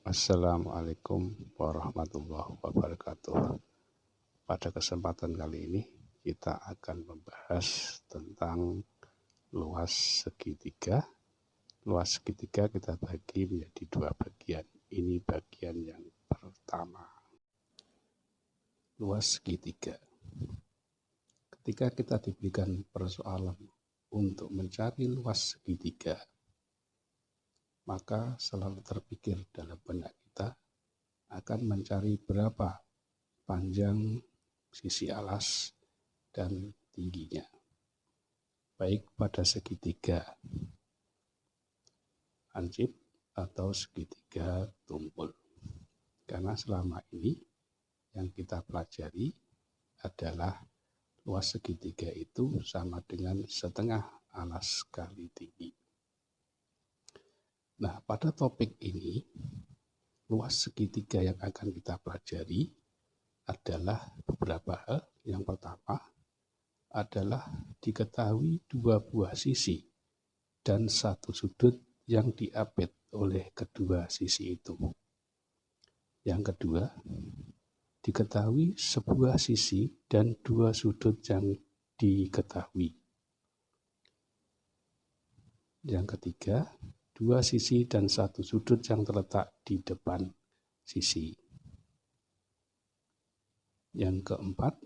Assalamualaikum warahmatullahi wabarakatuh. Pada kesempatan kali ini kita akan membahas tentang luas segitiga. Luas segitiga kita bagi menjadi dua bagian. Ini bagian yang pertama. Luas segitiga. Ketika kita diberikan persoalan untuk mencari luas segitiga, maka selalu terpikir dalam benak kita akan mencari berapa panjang sisi alas dan tingginya, baik pada segitiga hansip atau segitiga tumpul. Karena selama ini yang kita pelajari adalah luas segitiga itu sama dengan setengah alas kali tinggi. Nah, pada topik ini, luas segitiga yang akan kita pelajari adalah beberapa hal. Yang pertama adalah diketahui dua buah sisi dan satu sudut yang diapit oleh kedua sisi itu. Yang kedua, diketahui sebuah sisi dan dua sudut yang diketahui. Yang ketiga, dua sisi dan satu sudut yang terletak di depan sisi. Yang keempat,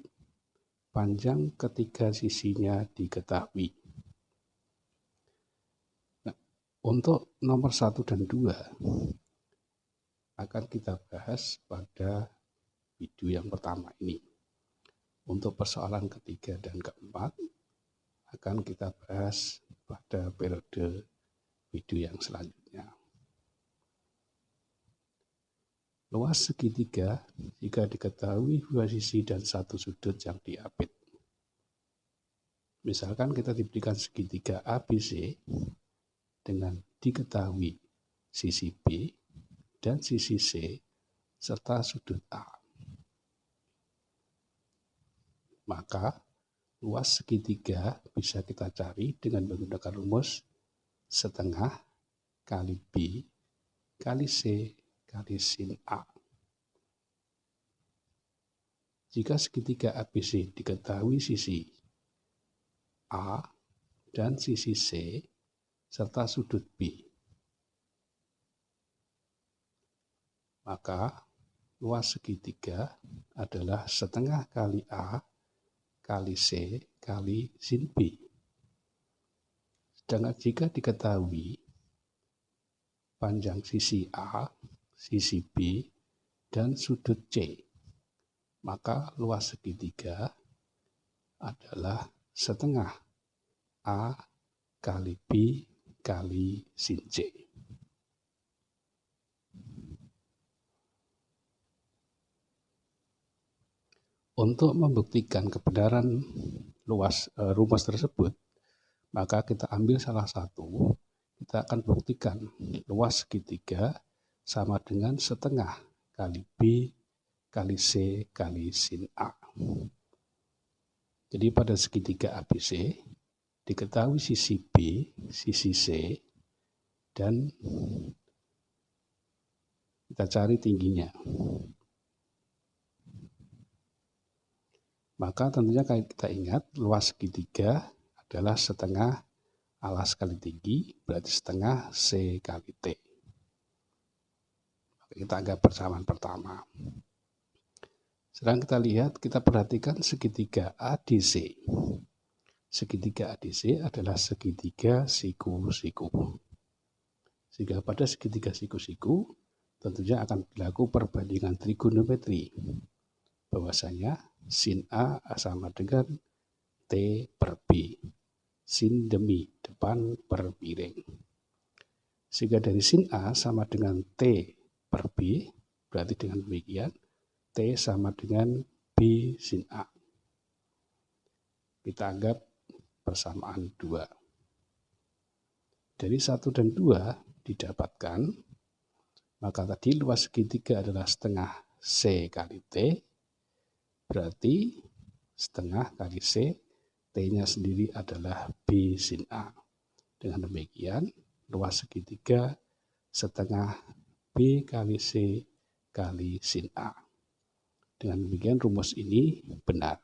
panjang ketiga sisinya diketahui. Nah, untuk nomor 1 dan 2 akan kita bahas pada video yang pertama ini. Untuk persoalan ketiga dan keempat akan kita bahas pada periode video yang selanjutnya. Luas segitiga jika diketahui dua sisi dan satu sudut yang diapit. Misalkan kita diberikan segitiga ABC dengan diketahui sisi B dan sisi C serta sudut A. Maka luas segitiga bisa kita cari dengan menggunakan rumus setengah kali B kali C kali sin A. Jika segitiga ABC diketahui sisi A dan sisi C serta sudut B, maka luas segitiga adalah setengah kali A kali C kali sin B. Sedangkan jika diketahui panjang sisi A, sisi B, dan sudut C, maka luas segitiga adalah setengah A kali B kali sin C. Untuk membuktikan kebenaran rumus tersebut, maka kita ambil salah satu, kita akan buktikan luas segitiga sama dengan setengah kali B kali C kali sin A. Jadi pada segitiga ABC diketahui sisi B, sisi C, dan kita cari tingginya. Maka tentunya kita ingat luas segitiga adalah setengah alas kali tinggi, berarti setengah C kali T. Kita anggap persamaan pertama. Sekarang kita lihat, kita perhatikan segitiga ADC. Segitiga ADC adalah segitiga siku-siku. Sehingga pada segitiga siku-siku tentunya akan berlaku perbandingan trigonometri. Bahwasanya sin A sama dengan T per B. Sin demi depan per miring. Sehingga dari sin A sama dengan T per B, berarti dengan demikian T sama dengan B sin A. Kita anggap persamaan 2. Dari 1 dan 2 didapatkan, maka tadi luas segitiga adalah setengah C kali T, berarti setengah kali C, T-nya sendiri adalah B sin A. Dengan demikian, luas segitiga setengah B B kali C kali sin A. Dengan demikian rumus ini benar.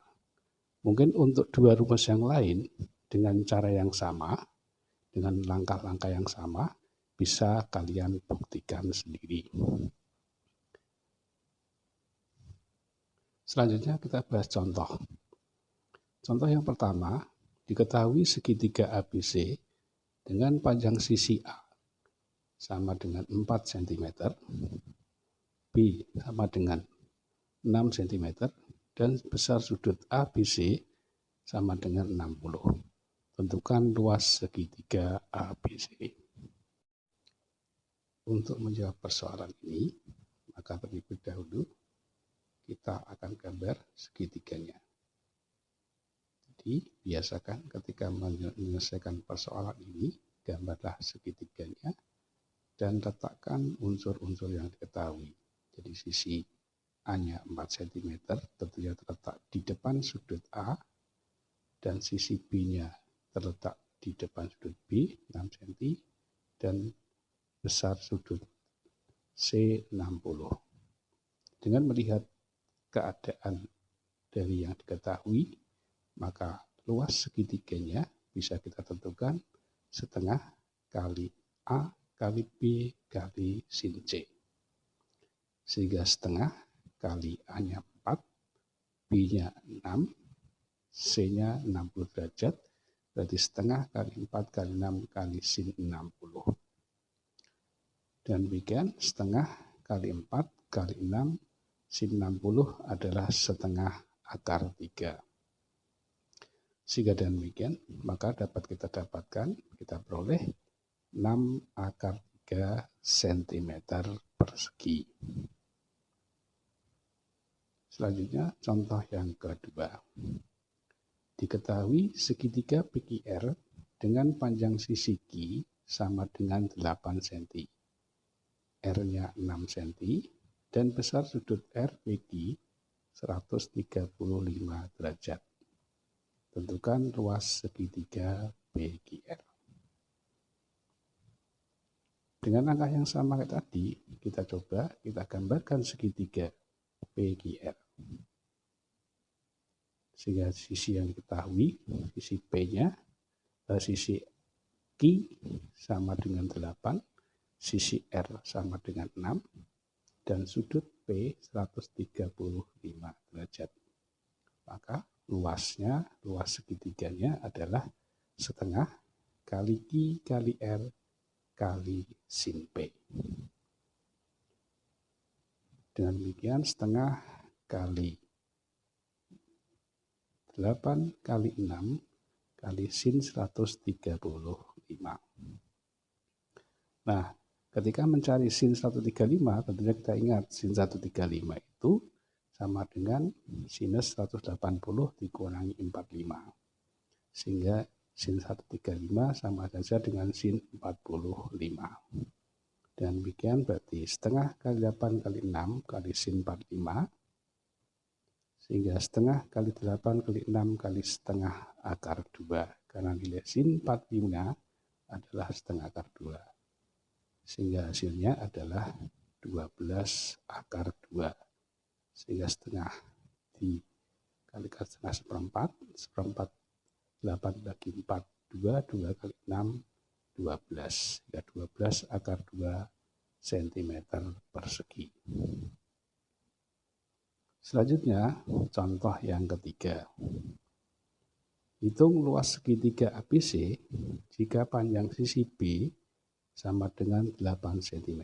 Mungkin untuk dua rumus yang lain dengan cara yang sama, dengan langkah-langkah yang sama, bisa kalian buktikan sendiri. Selanjutnya kita bahas contoh. Contoh yang pertama, diketahui segitiga ABC dengan panjang sisi A sama dengan 4 cm, B sama dengan 6 cm, dan besar sudut ABC sama dengan 60. Tentukan luas segitiga ABC. Untuk menjawab persoalan ini, maka terlebih dahulu kita akan gambar segitiganya. Jadi, biasakan ketika menyelesaikan persoalan ini, gambarlah segitiganya dan letakkan unsur-unsur yang diketahui. Jadi, sisi A-nya 4 cm tentunya terletak di depan sudut A, dan sisi B-nya terletak di depan sudut B 6 cm, dan besar sudut C 60. Dengan melihat keadaan dari yang diketahui, maka luas segitiganya bisa kita tentukan setengah kali A kali B kali sin C. Sehingga setengah kali A-nya 4, B-nya 6, C-nya 60 derajat, berarti setengah kali 4 kali 6 kali sin 60. Dan demikian setengah kali 4 kali 6 sin 60 adalah setengah akar 3. Sehingga demikian, maka dapat kita peroleh 6 akar 3 cm persegi. Selanjutnya, contoh yang kedua. Diketahui segitiga PQR dengan panjang sisi Q sama dengan 8 cm. R-nya 6 cm dan besar sudut RPQ 135 derajat. Tentukan luas segitiga PQR. Dengan langkah yang sama kayak tadi, kita gambarkan segitiga PQR. Sehingga sisi yang diketahui, sisi P-nya, sisi Q sama dengan 8, sisi R sama dengan 6, dan sudut P 135 derajat. Maka luas segitiganya adalah setengah kali Q kali R kali sin P. Dengan demikian setengah kali 8 kali 6 kali sin 135. Nah, ketika mencari sin 135, tentunya kita ingat sin 135 itu sama dengan sinus 180 dikurangi 45. Sehingga sin 135 sama saja dengan sin 45. Dan demikian berarti setengah kali 8 kali 6 kali sin 45, sehingga setengah kali 8 kali 6 kali setengah akar 2. Karena nilai sin 45 adalah setengah akar 2. Sehingga hasilnya adalah 12 akar 2. Sehingga setengah dikalikan setengah seperempat 8 bagi 4, 2 kali 6, 12. Sehingga 12 akar 2 cm persegi. Selanjutnya, contoh yang ketiga. Hitung luas segitiga ABC jika panjang sisi B sama dengan 8 cm.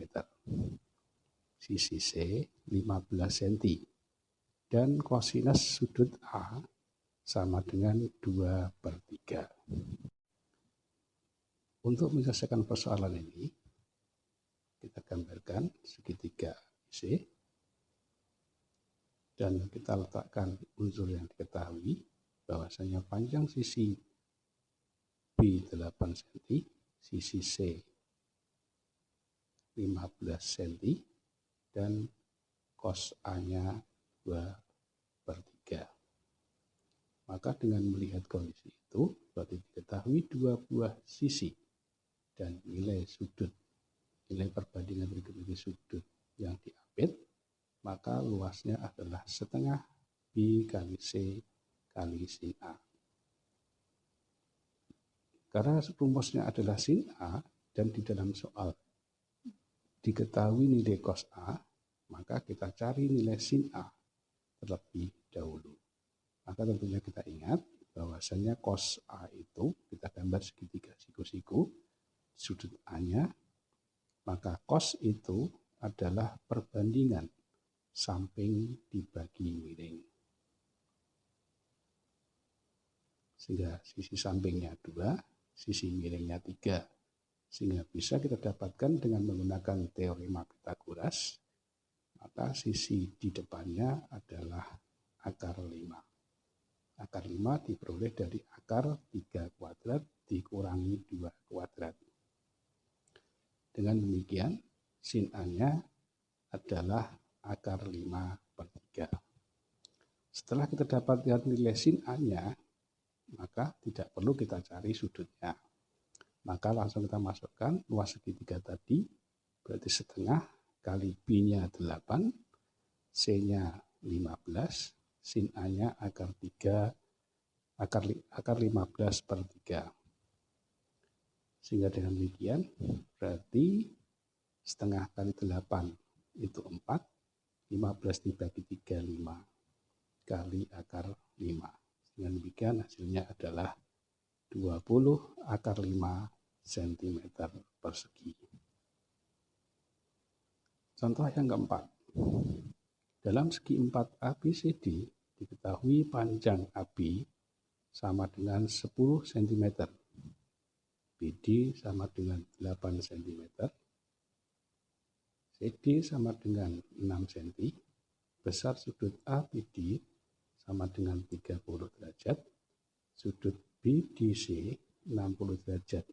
Sisi C 15 cm. Dan kosinus sudut A sama dengan 2/3. Untuk menyelesaikan persoalan ini, kita gambarkan segitiga ABC. Dan kita letakkan unsur yang diketahui, bahwasanya panjang sisi B 8 cm, sisi C 15 cm, dan cos A-nya 2/3. Maka dengan melihat kondisi itu, berarti diketahui dua buah sisi dan nilai sudut nilai perbandingan trigonometri sudut yang diambil, maka luasnya adalah setengah B kali C kali sin A. Karena rumusnya adalah sin A dan di dalam soal diketahui nilai cos A, maka kita cari nilai sin A terlebih dahulu. Maka tentunya kita ingat bahwasanya cos A itu kita gambar segitiga siku-siku sudut A-nya, maka cos itu adalah perbandingan samping dibagi miring. Sehingga sisi sampingnya 2, sisi miringnya 3. Sehingga bisa kita dapatkan dengan menggunakan teorema Pythagoras, maka sisi di depannya adalah akar 5. Akar 5 diperoleh dari akar 3 kuadrat dikurangi 2 kuadrat. Dengan demikian, sin A-nya adalah akar 5/3. Setelah kita dapatkan nilai sin A-nya, maka tidak perlu kita cari sudutnya. Maka langsung kita masukkan luas segitiga tadi, berarti setengah kali B-nya 8, C-nya 15, sin A-nya akar 15/3. Sehingga dengan demikian, berarti setengah kali 8 itu 4, 15 dibagi 3, 5, kali akar 5. Dengan demikian hasilnya adalah 20 akar 5 cm persegi. Contoh yang keempat. Dalam segi 4 ABCD diketahui panjang AB sama dengan 10 cm, BD sama dengan 8 cm, CD sama dengan 6 cm, besar sudut ABD sama dengan 30 derajat, sudut BDC 60 derajat.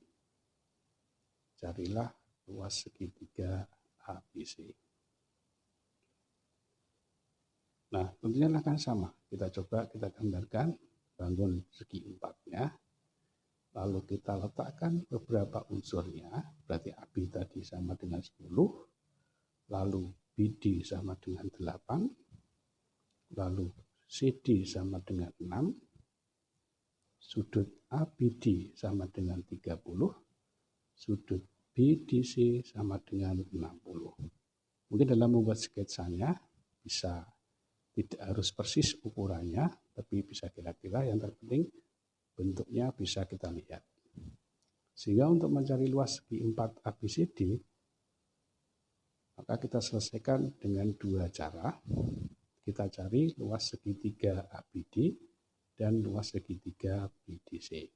Carilah luas segitiga ABC. Nah, tentunya akan sama. Kita gambarkan bangun segi empatnya. Lalu kita letakkan beberapa unsurnya. Berarti AB tadi sama dengan 10. Lalu BD sama dengan 8. Lalu CD sama dengan 6. Sudut ABD sama dengan 30. Sudut BDC sama dengan 60. Mungkin dalam membuat sketsanya bisa tidak harus persis ukurannya, tapi bisa kira-kira, yang terpenting bentuknya bisa kita lihat. Sehingga untuk mencari luas segi 4 ABCD, maka kita selesaikan dengan 2 cara. Kita cari luas segitiga ABD dan luas segitiga BDC.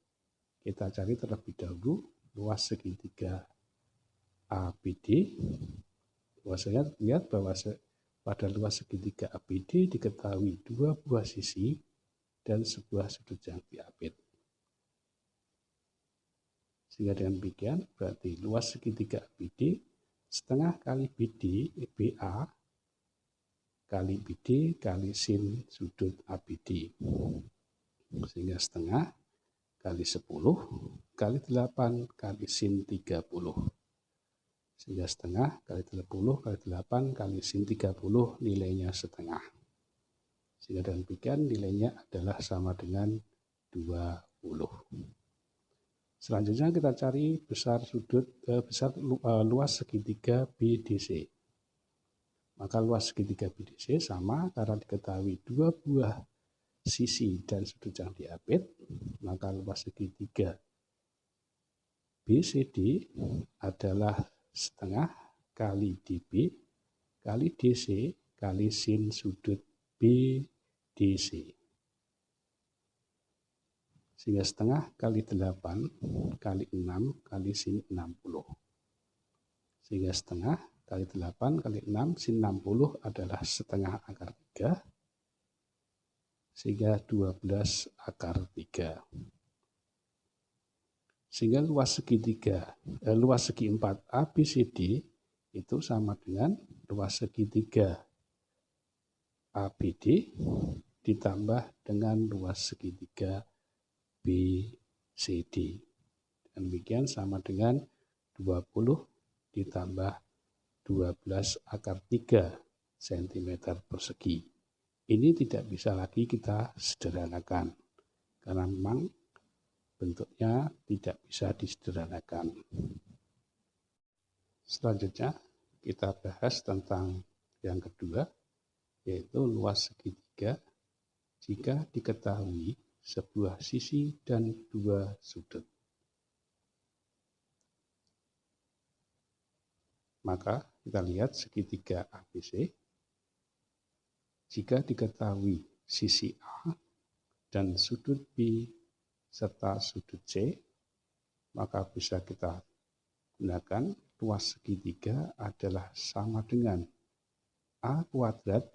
Kita cari terlebih dahulu luas segitiga ABD. Bahwasanya lihat bahwa pada luas segitiga ABD diketahui 2 buah sisi dan sebuah sudut yang diapit. Sehingga dengan demikian berarti luas segitiga ABD setengah kali BA kali BD kali sin sudut ABD. Sehingga setengah kali 10 kali 8 kali sin 30. Sehingga setengah kali 30 kali 8 kali sin 30 nilainya setengah. Sehingga dengan demikian nilainya adalah sama dengan 20. Selanjutnya kita cari luas segitiga BDC. Maka luas segitiga BDC sama karena diketahui 2 buah sisi dan sudut yang diapit, maka luas segitiga BCD adalah setengah kali DB kali DC kali sin sudut BDC. Sehingga setengah kali 8 kali 6 kali sin 60. Sehingga setengah kali 8 kali 6 sin 60 adalah setengah akar 3. Sehingga 12 akar 3. Sehingga luas segi 4 ABCD itu sama dengan luas segitiga ABD ditambah dengan luas segitiga BCD. Dan demikian sama dengan 20 ditambah 12 akar 3 cm persegi. Ini tidak bisa lagi kita sederhanakan, karena memang bentuknya tidak bisa disederhanakan. Selanjutnya kita bahas tentang yang kedua, yaitu luas segitiga jika diketahui sebuah sisi dan dua sudut. Maka kita lihat segitiga ABC. Jika diketahui sisi A dan sudut B serta sudut C, maka bisa kita gunakan luas segitiga adalah sama dengan A kuadrat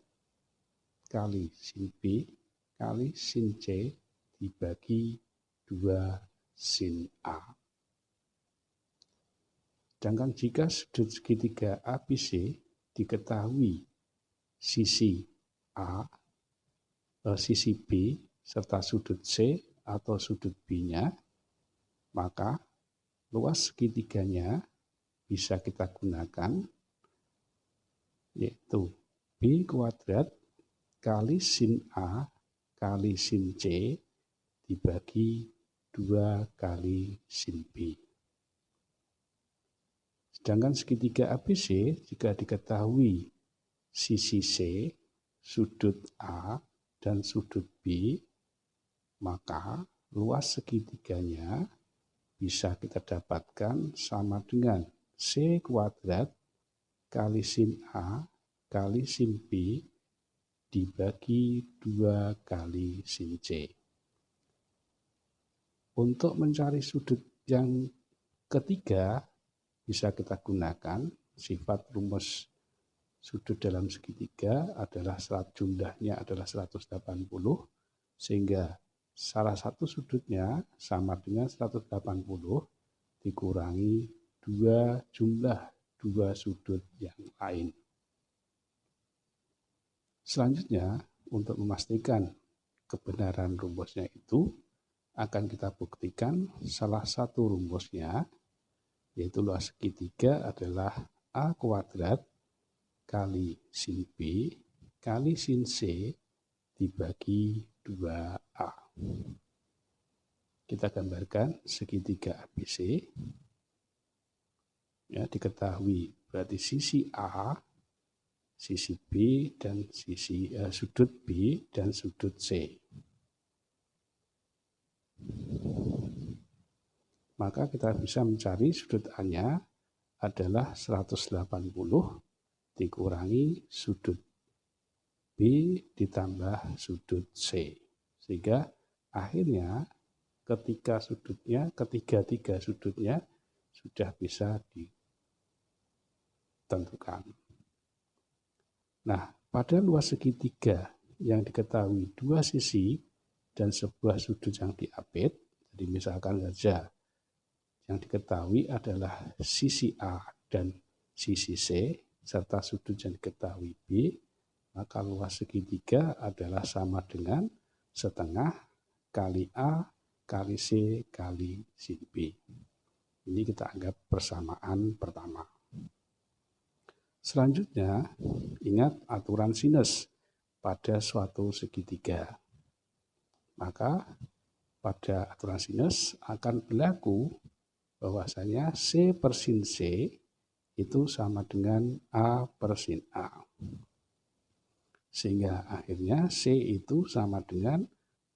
kali sin B kali sin C dibagi 2 sin A. Sedangkan jika sudut segitiga ABC diketahui sisi A, sisi B, serta sudut C atau sudut B-nya, maka luas segitiganya bisa kita gunakan, yaitu B kuadrat kali sin A kali sin C dibagi 2 kali sin B. Sedangkan segitiga ABC jika diketahui sisi C, sudut A, dan sudut B, maka luas segitiganya bisa kita dapatkan sama dengan C kuadrat kali sin A kali sin B dibagi 2 kali sin C. Untuk mencari sudut yang ketiga, bisa kita gunakan sifat rumus sudut dalam segitiga adalah jumlahnya adalah 180, sehingga salah satu sudutnya sama dengan 180 dikurangi jumlah dua sudut yang lain. Selanjutnya, untuk memastikan kebenaran rumusnya itu, akan kita buktikan salah satu rumusnya, yaitu luas segitiga adalah A kuadrat kali sin B kali sin C dibagi 2A. Kita gambarkan segitiga ABC. Ya, diketahui berarti sisi A, sisi B, dan sudut B dan sudut C. Maka kita bisa mencari sudut A-nya adalah 180 dikurangi sudut B ditambah sudut C. Sehingga akhirnya ketiga sudutnya sudah bisa ditentukan. Nah, pada luas segitiga yang diketahui dua sisi dan sebuah sudut yang diapit, jadi misalkan saja yang diketahui adalah sisi A dan sisi C, serta sudut yang diketahui B, maka luas segitiga adalah sama dengan setengah kali A kali C kali sin B. Ini kita anggap persamaan pertama. Selanjutnya, ingat aturan sinus pada suatu segitiga. Maka pada aturan sinus akan berlaku bahwasanya C per sin C itu sama dengan A per sin A. Sehingga akhirnya C itu sama dengan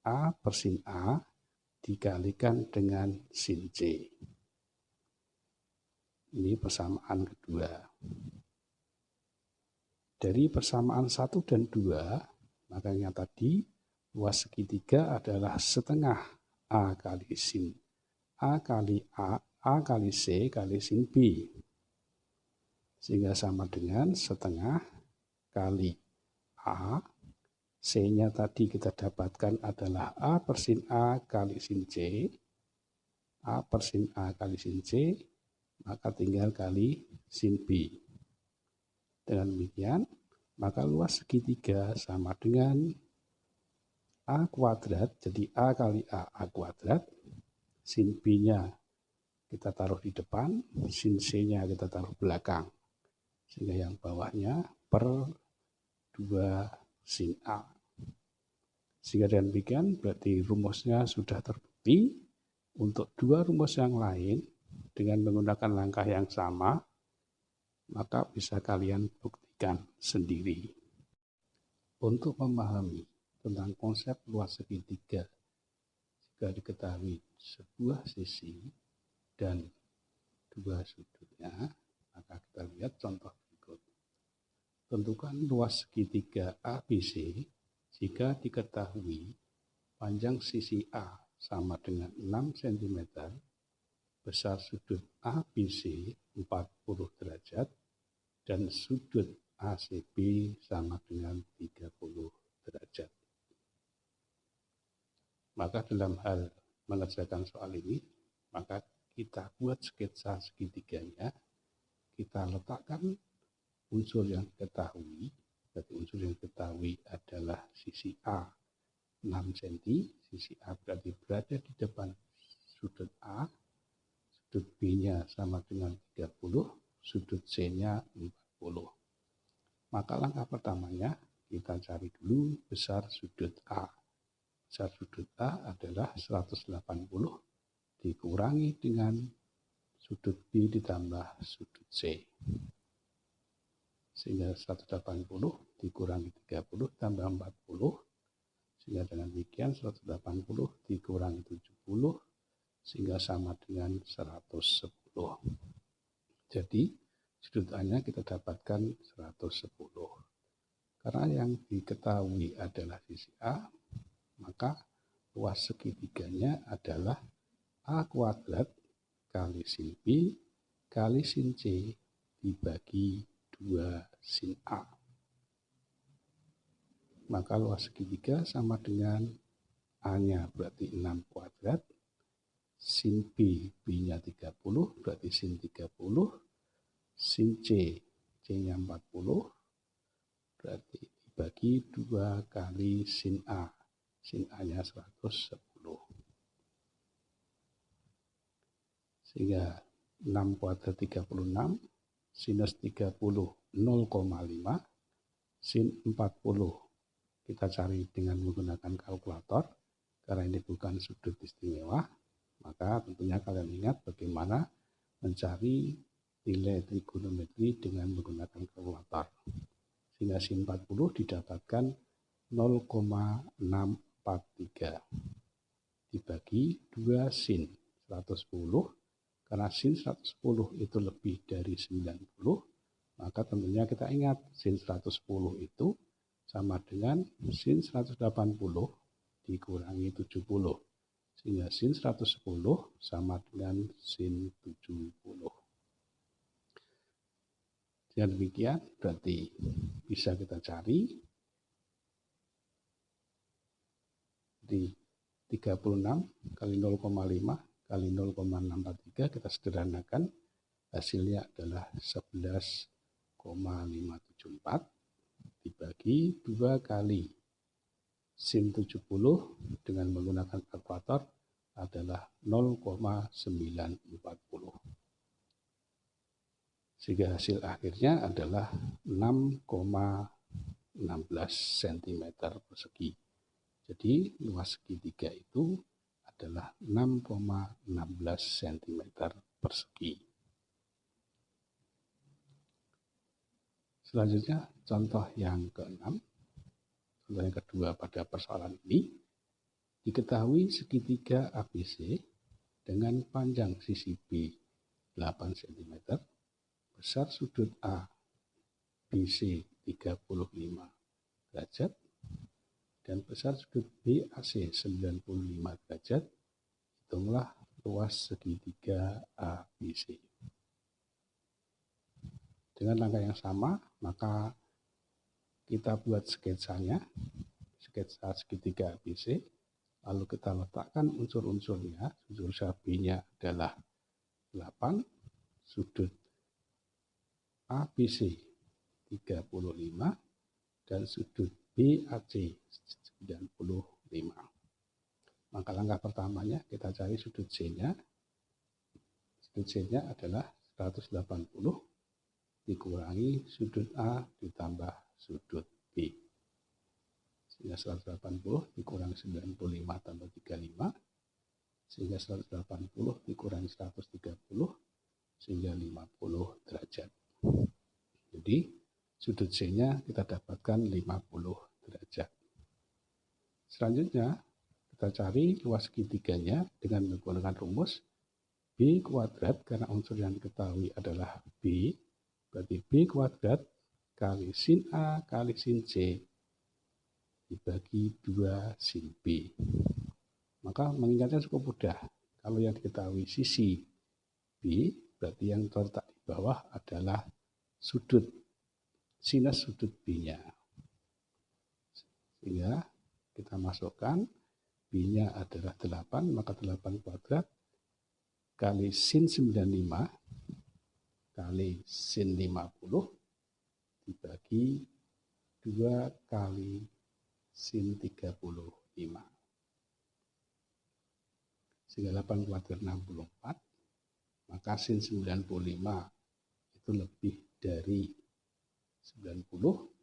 A per sin A dikalikan dengan sin C. Ini persamaan kedua. Dari persamaan 1 dan 2, makanya tadi luas segitiga adalah setengah A kali sin A kali A kali C kali sin B. Sehingga sama dengan setengah kali A, C-nya tadi kita dapatkan adalah A per sin A kali sin C, A per sin A kali sin C, maka tinggal kali sin B. Dengan demikian, maka luas segitiga sama dengan A kuadrat, jadi A kali A kuadrat, sin B-nya kita taruh di depan, sin C-nya kita taruh belakang. Sehingga yang bawahnya per 2 sin A. Sehingga dengan demikian berarti rumusnya sudah terbukti. Untuk dua rumus yang lain dengan menggunakan langkah yang sama, maka bisa kalian buktikan sendiri. Untuk memahami tentang konsep luas segitiga, jika diketahui sebuah sisi dan dua sudutnya, maka kita lihat contoh berikut. Tentukan luas segitiga ABC jika diketahui panjang sisi A sama dengan 6 cm, besar sudut ABC 40 derajat, dan sudut ACB sama dengan 30 derajat. Maka dalam hal mengerjakan soal ini, maka kita buat sketsa segitiganya, kita letakkan unsur yang diketahui. Jadi unsur yang diketahui adalah sisi A 6 cm, sisi A berarti berada di depan sudut A, sudut B-nya sama dengan 30, sudut C-nya 40. Maka langkah pertamanya kita cari dulu besar sudut A. Besar sudut A adalah 180 dikurangi dengan sudut B ditambah sudut C. Sehingga 180 dikurangi 30 tambah 40. Sehingga dengan demikian 180 dikurangi 70 sehingga sama dengan 110. Jadi sudut A-nya kita dapatkan 110. Karena yang diketahui adalah sisi A, maka luas segitiganya adalah A kuadrat kali sin B kali sin C dibagi 2 sin A. Maka luas segitiga sama dengan A-nya berarti 6 kuadrat, sin B, B-nya 30 berarti sin 30, sin C, C-nya 40 berarti dibagi 2 kali sin A, sin A-nya 110. Sehingga 6 kuadrat 36, sinus 30 0,5, sin 40 kita cari dengan menggunakan kalkulator, karena ini bukan sudut istimewa, maka tentunya kalian ingat bagaimana mencari nilai trigonometri dengan menggunakan kalkulator. Sehingga sin 40 didapatkan 0,643 dibagi 2 sin 110, karena sin 110 itu lebih dari 90, maka tentunya kita ingat sin 110 itu sama dengan sin 180 dikurangi 70. Sehingga sin 110 sama dengan sin 70. Dengan demikian berarti bisa kita cari di 36 kali 0,5 kali 0,643 kita sederhanakan, hasilnya adalah 11,574 dibagi 2 kali sin 70 dengan menggunakan kalkulator adalah 0,940. Sehingga hasil akhirnya adalah 6,16 cm persegi. Jadi luas segitiga itu adalah 6,16 cm persegi. Selanjutnya contoh yang ke-6, contoh yang kedua pada persoalan ini, diketahui segitiga ABC dengan panjang sisi B 8 cm, besar sudut A BC 35 derajat, dan besar sudut BAC 95 derajat, hitunglah luas segitiga ABC. Dengan langkah yang sama, maka kita buat sketsanya, sketsa segitiga ABC, lalu kita letakkan unsur-unsurnya. Unsur B-nya adalah 8, sudut ABC 35, dan sudut BAC 95. Maka langkah pertamanya kita cari sudut C-nya. Sudut C-nya adalah 180 dikurangi sudut A ditambah sudut B. Sehingga 180 dikurangi 95 tambah 35, sehingga 180 dikurangi 130, sehingga 50 derajat. Jadi sudut C-nya kita dapatkan 50 derajat. Selanjutnya kita cari luas segitiganya dengan menggunakan rumus B kuadrat, karena unsur yang diketahui adalah B, berarti B kuadrat kali sin A kali sin C dibagi 2 sin B. Maka mengingatnya cukup mudah. Kalau yang diketahui sisi B, berarti yang terletak di bawah adalah sudut, sinus sudut B-nya. Sehingga kita masukkan B-nya adalah 8, maka 8 kuadrat kali sin 95 kali sin 50 dibagi 2 kali sin 35. Sehingga 8 kuadrat 64, maka sin 95 itu lebih dari 90,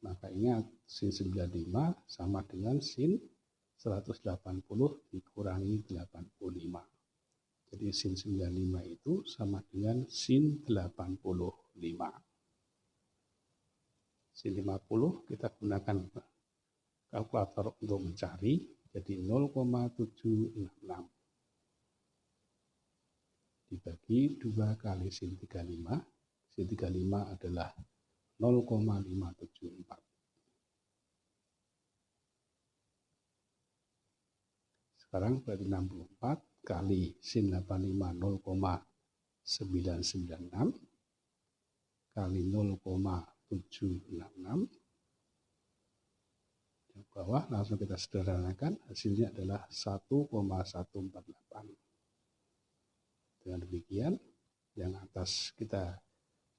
maka ingat sin 95 sama dengan sin 180 dikurangi 85. Jadi sin 95 itu sama dengan sin 85. Sin 50 kita gunakan kalkulator untuk mencari, jadi 0,766 dibagi 2 kali sin 35. Sin 35 adalah 0,574. Sekarang berarti 64 kali sin 85 0,996 kali 0,766. Yang bawah langsung kita sederhanakan, hasilnya adalah 1,148. Dengan demikian, yang atas kita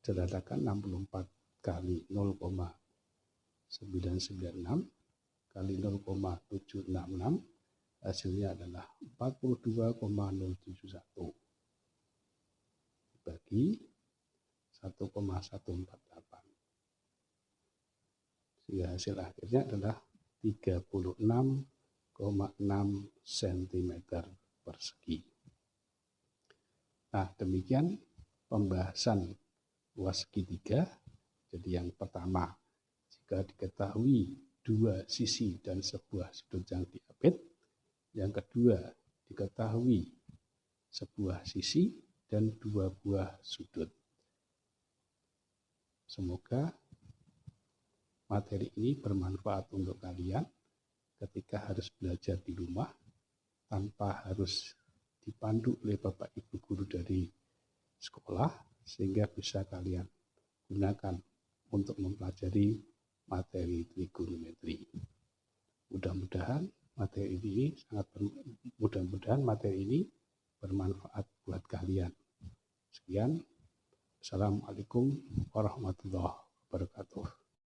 sederhanakan 64 kali 0,996 kali 0,766, hasilnya adalah 42,071 dibagi 1,148. Sehingga hasil akhirnya adalah 36,6 cm persegi. Nah, demikian pembahasan luas segitiga. Jadi yang pertama, jika diketahui dua sisi dan sebuah sudut yang diapit. Yang kedua, diketahui sebuah sisi dan dua buah sudut. Semoga materi ini bermanfaat untuk kalian ketika harus belajar di rumah tanpa harus dipandu oleh Bapak Ibu guru dari sekolah, sehingga bisa kalian gunakan untuk mempelajari materi trigonometri. Mudah-mudahan materi ini bermanfaat buat kalian. Sekian. Assalamualaikum warahmatullahi wabarakatuh.